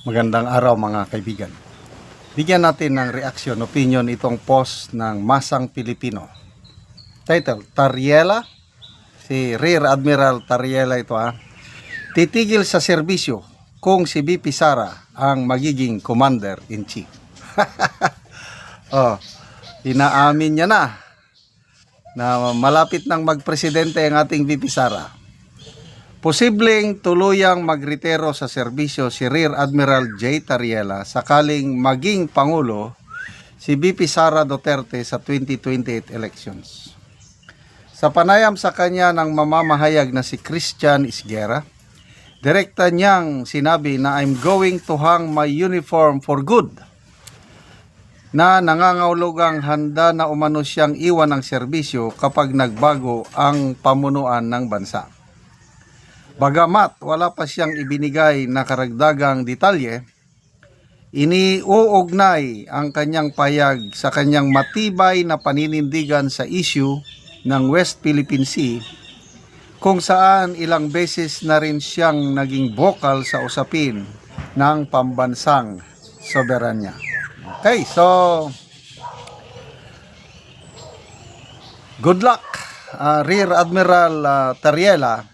Magandang araw mga kaibigan. Bigyan natin ng reaksyon, opinion itong post ng Masang Pilipino. Title, Tariela, si Rear Admiral Tariela ito titigil sa serbisyo kung si BP Sara ang magiging Commander-in-Chief. Inaamin niya na malapit nang magpresidente ang ating BP Sara. Posibleng tuluyang magretiro sa serbisyo si Rear Admiral J. Tariela sakaling maging Pangulo si BP Sara Duterte sa 2028 elections. Sa panayam sa kanya ng mamamahayag na si Christian Isguera, direkta niyang sinabi na I'm going to hang my uniform for good, na nangangahulugang handa na umano siyang iwan ng serbisyo kapag nagbago ang pamunuan ng bansa. Bagamat wala pa siyang ibinigay na karagdagang detalye, iniuugnay ang kanyang payag sa kanyang matibay na paninindigan sa issue ng West Philippine Sea, kung saan ilang beses na rin siyang naging vocal sa usapin ng pambansang soberanya. Okay, so good luck, Rear Admiral Tariela,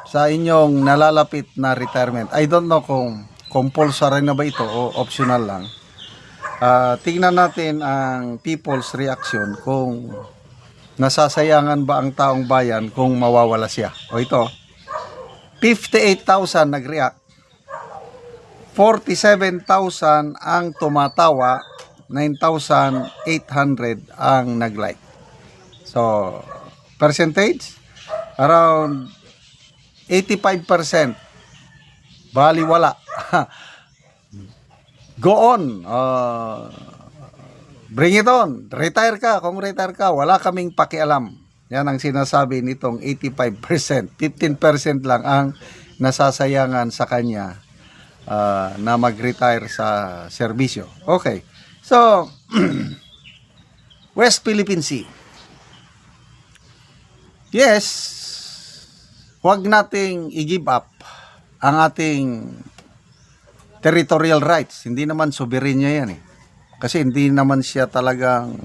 sa inyong nalalapit na retirement. I don't know kung compulsory na ba ito o optional lang. Tingnan natin ang people's reaction kung nasasayangan ba ang taong bayan kung mawawala siya. O ito, 58,000 nag-react. 47,000 ang tumatawa, 9,800 ang nag-like. So, percentage? Around 85%. Baliwala. Go on. Bring it on. Retire ka. Kung retire ka, wala kaming pakialam. Yan ang sinasabi nitong 85%. 15% lang ang nasasayangan sa kanya na mag-retire sa serbisyo. Okay. So, West Philippine Sea. Yes, huwag nating i-give up ang ating territorial rights. Hindi naman soberanya yan Kasi hindi naman siya talagang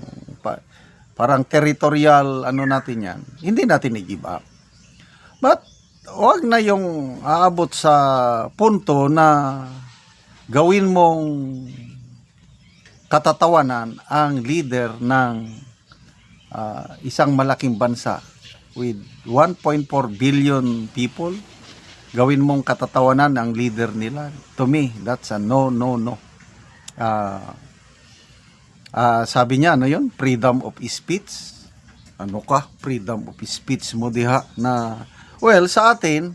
parang territorial natin yan. Hindi natin i-give up. But huwag na yung aabot sa punto na gawin mong katatawanan ang leader ng isang malaking bansa with 1.4 billion people. Gawin mong katatawanan ang leader nila. To me, that's a no. Sabi niya, freedom of speech. Ano ka? Freedom of speech mo diha na, well, sa atin,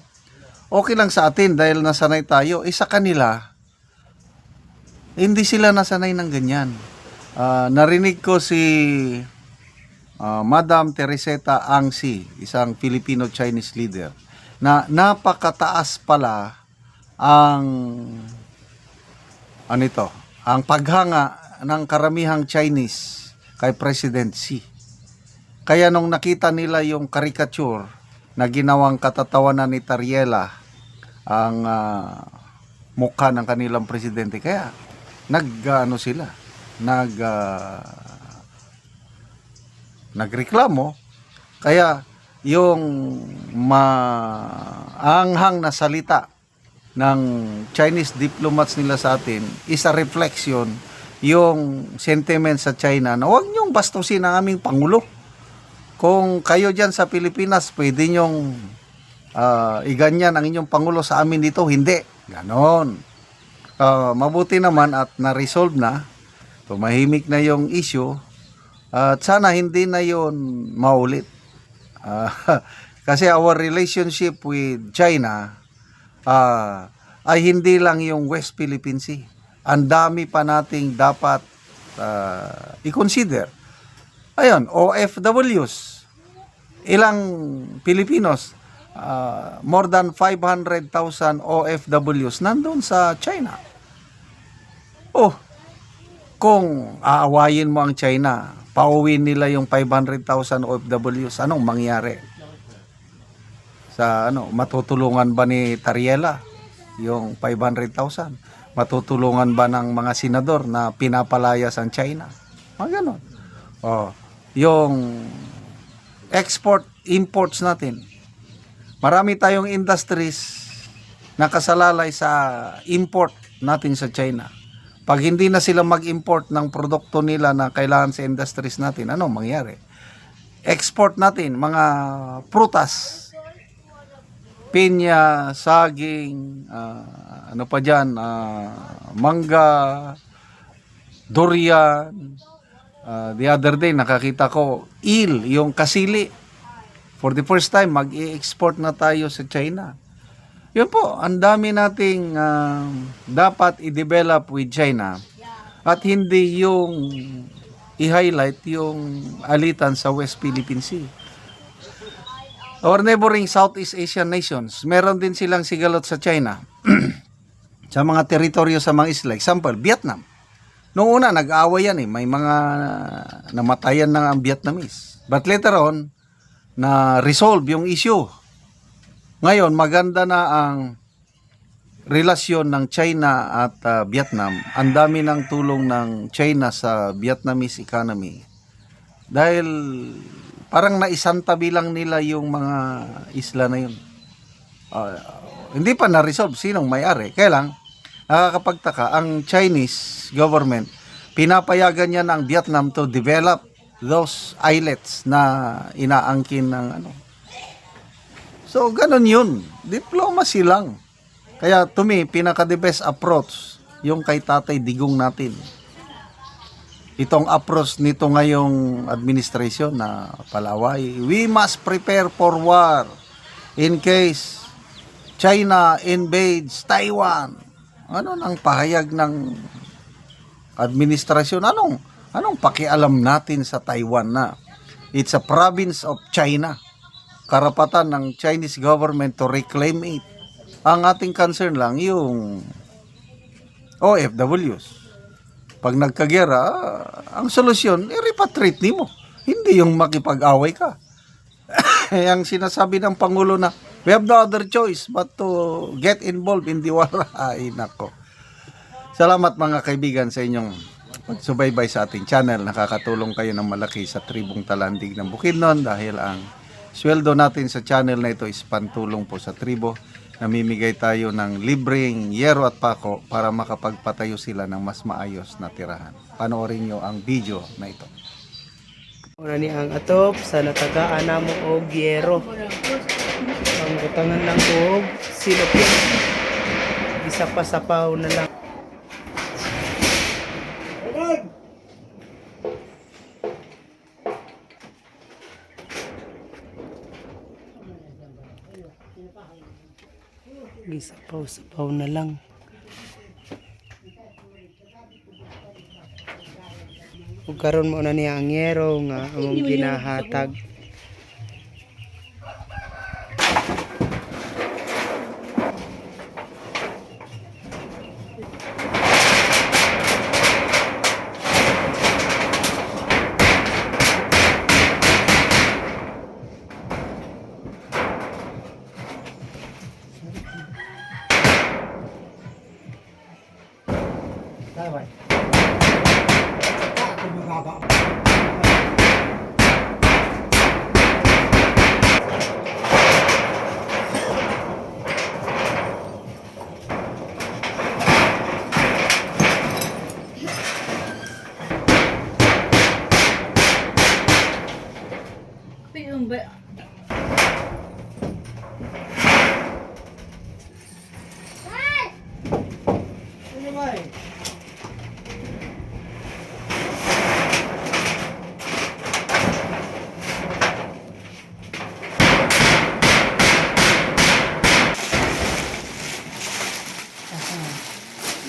okay lang sa atin dahil nasanay tayo. Sa kanila, hindi sila nasanay ng ganyan. Narinig ko si Madam Teresita Angsi, isang Filipino-Chinese leader, na napakataas pala ang ang paghanga ng karamihang Chinese kay President Xi. Kaya nung nakita nila yung caricature na ginawang katatawanan ni Tariela ang mukha ng kanilang presidente, kaya nagreklamo. Kaya yung maanghang na salita ng Chinese diplomats nila sa atin is a reflection yung sentiment sa China na huwag niyong bastusin ang aming Pangulo. Kung kayo dyan sa Pilipinas pwede niyong iganyan ang inyong Pangulo, sa amin dito hindi. Ganon. Mabuti naman at na-resolve na. Tumahimik na yung issue. At sana hindi na yon maulit. Kasi our relationship with China ay hindi lang yung West Philippine Sea. Ang dami pa nating dapat i-consider. Ayun, OFWs. Ilang Pilipinos, more than 500,000 OFWs nandun sa China. Kung aawayin mo ang China, pauwiin nila yung 500,000 OFWs, anong mangyari? Sa matutulungan ba ni Tariela yung 500,000? Matutulungan ba ng mga senador na pinapalayas ang China? Mga ganon. Oh, yung export, imports natin. Marami tayong industries na kasalalay sa import natin sa China. Pag hindi na sila mag-import ng produkto nila na kailangan sa industries natin, ano mangyari? Export natin mga prutas, pinya, saging, ano pa dyan, mangga, durian. The other day nakakita ko yung kasili. For the first time mag-i-export na tayo sa China. Yun po, ang dami nating dapat i-develop with China at hindi yung i-highlight yung alitan sa West Philippine Sea. Our neighboring Southeast Asian nations, meron din silang sigalot sa China sa mga teritoryo sa mga isla. Example, Vietnam. Noong una, nag-aaway yan may mga namatayan na ang Vietnamese. But later on, na resolve yung issue. Ngayon, maganda na ang relasyon ng China at Vietnam. Ang dami ng tulong ng China sa Vietnamese economy. Dahil parang naisantabi lang nila yung mga isla na yun. Hindi pa na-resolve sinong may-ari. Kaya lang, nakakapagtaka, ang Chinese government, pinapayagan niya ng Vietnam to develop those islets na inaangkin ng ano. So, ganun yun. Diplomacy lang. Kaya to me, pinaka-the best approach, yung kay Tatay Digong natin. Itong approach nito ngayong administration na Palaway, we must prepare for war in case China invades Taiwan. Ano nang pahayag ng administrasyon? Anong pakialam natin sa Taiwan na it's a province of China? Karapatan ng Chinese government to reclaim it. Ang ating concern lang yung OFWs. Pag nagkagera, ang solusyon, i-repatriate nimo. Hindi yung makipag-away ka. Yang sinasabi ng Pangulo na, we have no other choice but to get involved in the war. Ay, nako. Salamat mga kaibigan sa inyong pagsubaybay sa ating channel. Nakakatulong kayo ng malaki sa tribong Talandig ng Bukidnon dahil ang sweldo natin sa channel na ito is pantulong po sa tribo. Namimigay tayo ng libreng yero at pako para makapagpatayo sila ng mas maayos na tirahan. Panoorin nyo ang video na ito. Una ni ang atop sa natagaan namo og yero. Ang butangan lang og silop. Isa pa sapaw na lang. Gisapaw-sapaw na lang. Ug karon mo na niya ang yero nga among ginahatag.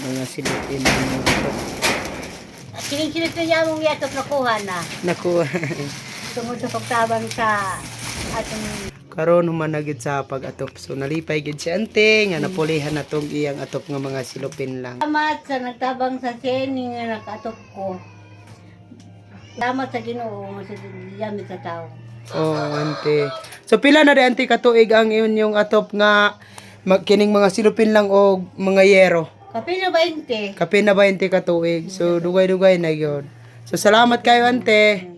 Mga silipin mo ito. Sinig-sinig na niya mong yatot nakuha na. Nakuha. Tungod sa pagtabang sa atong Karon humanagid sa pag-atop. So nalipay gid si ante nga napulihan na tong iyang atop nga mga silupin lang. salamat sa nagtabang sa seni nga nakatop ko. Salamat sa Ginoo nga sa diyamit sa tao. Oh, ante. So pila na di ante katuig ang inyong atop nga kining mga silupin lang o mga yero. Kape na 20. Kape na 20 ka tuig. So dugay-dugay na gyud. So salamat kayo ante.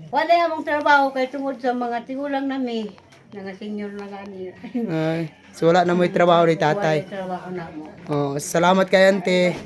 Wala among trabaho kay tungod sa mga tigulang nami. Nga senior na gani. Ay, so wala na mo'y trabaho ni tatay. Wala trabaho na mo. Oh, salamat kayo ante.